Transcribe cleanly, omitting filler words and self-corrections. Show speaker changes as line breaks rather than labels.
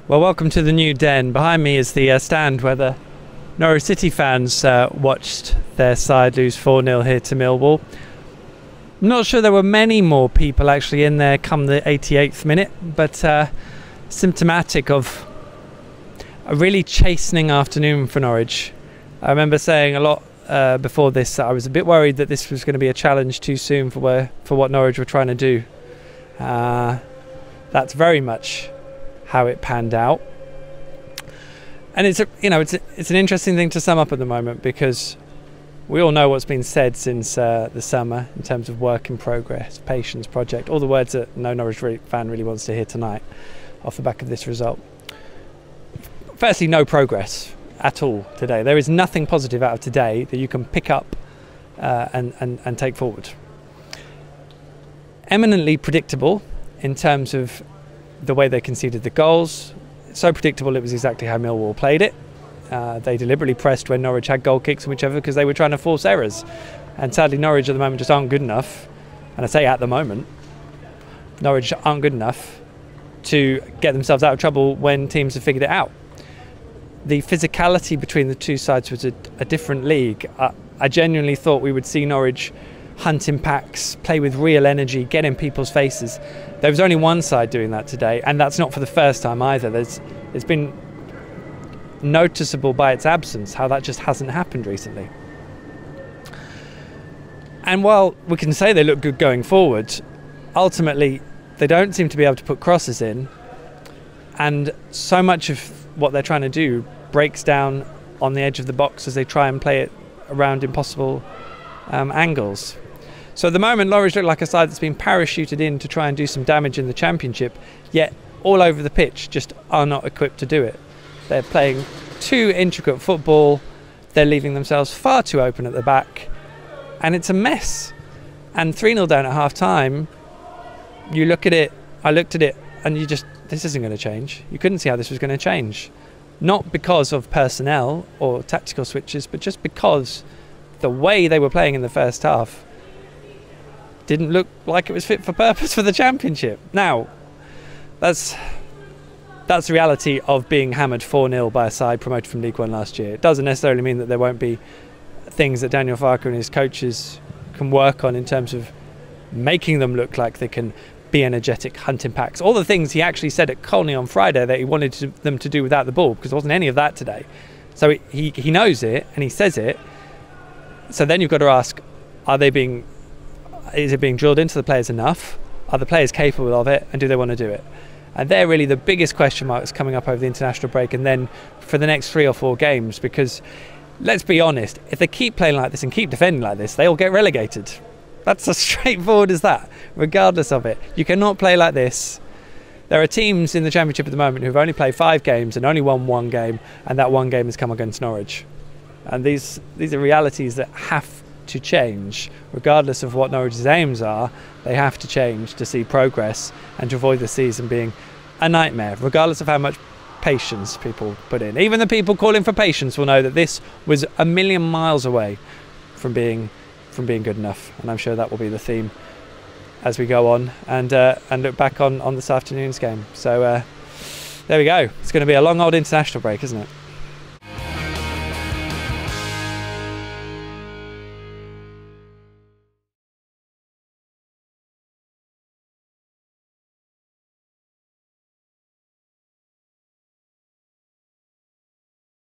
Well, welcome to the new den. Behind me is the stand where the Norwich City fans watched their side lose 4-0 here to Millwall. I'm not sure there were many more people actually in there come the 88th minute, but symptomatic of a really chastening afternoon for Norwich. I remember saying a lot before this that I was a bit worried that this was going to be a challenge too soon for what Norwich were trying to do. That's very much how it panned out, and it's an interesting thing to sum up at the moment, because we all know what's been said since the summer in terms of work in progress, patience, project, all the words that no Norwich fan really wants to hear tonight off the back of this result. Firstly, no progress at all today. There is nothing positive out of today that you can pick up and take forward. Eminently predictable in terms of the way they conceded the goals. So predictable it was exactly how Millwall played it. They deliberately pressed when Norwich had goal kicks and whichever, because they were trying to force errors. And sadly Norwich at the moment just aren't good enough, and I say at the moment, Norwich aren't good enough to get themselves out of trouble when teams have figured it out. The physicality between the two sides was a different league. I genuinely thought we would see Norwich hunt in packs, play with real energy, get in people's faces. There was only one side doing that today, and that's not for the first time either. It's been noticeable by its absence how that just hasn't happened recently. And while we can say they look good going forward, ultimately they don't seem to be able to put crosses in, and so much of what they're trying to do breaks down on the edge of the box as they try and play it around impossible angles. So at the moment Norwich look like a side that's been parachuted in to try and do some damage in the Championship, yet all over the pitch just are not equipped to do it. They're playing too intricate football, they're leaving themselves far too open at the back, and it's a mess. And 3-0 down at half time, you look at it, I looked at it, and this isn't going to change. You couldn't see how this was going to change. Not because of personnel or tactical switches, but just because the way they were playing in the first half didn't look like it was fit for purpose for the Championship. Now, that's the reality of being hammered 4-0 by a side promoted from League One last year. It doesn't necessarily mean that there won't be things that Daniel Farke and his coaches can work on in terms of making them look like they can be energetic, hunt in packs. All the things he actually said at Colney on Friday that he wanted them to do without the ball, because there wasn't any of that today. So he knows it and he says it. So then you've got to ask, is it being drilled into the players enough? Are the players capable of it, and do they want to do it? And they're really the biggest question marks coming up over the international break, and then for the next 3 or 4 games, because let's be honest, if they keep playing like this and keep defending like this, they'll get relegated. That's as straightforward as that, regardless of it. You cannot play like this. There are teams in the Championship at the moment who've only played 5 games and only won 1 game, and that 1 game has come against Norwich. And these are realities that have to change. Regardless of what Norwich's aims are, they have to change to see progress and to avoid the season being a nightmare, regardless of how much patience people put in. Even the people calling for patience will know that this was a million miles away from being good enough, and I'm sure that will be the theme as we go on and look back on this afternoon's game. So there we go. It's going to be a long old international break, isn't it?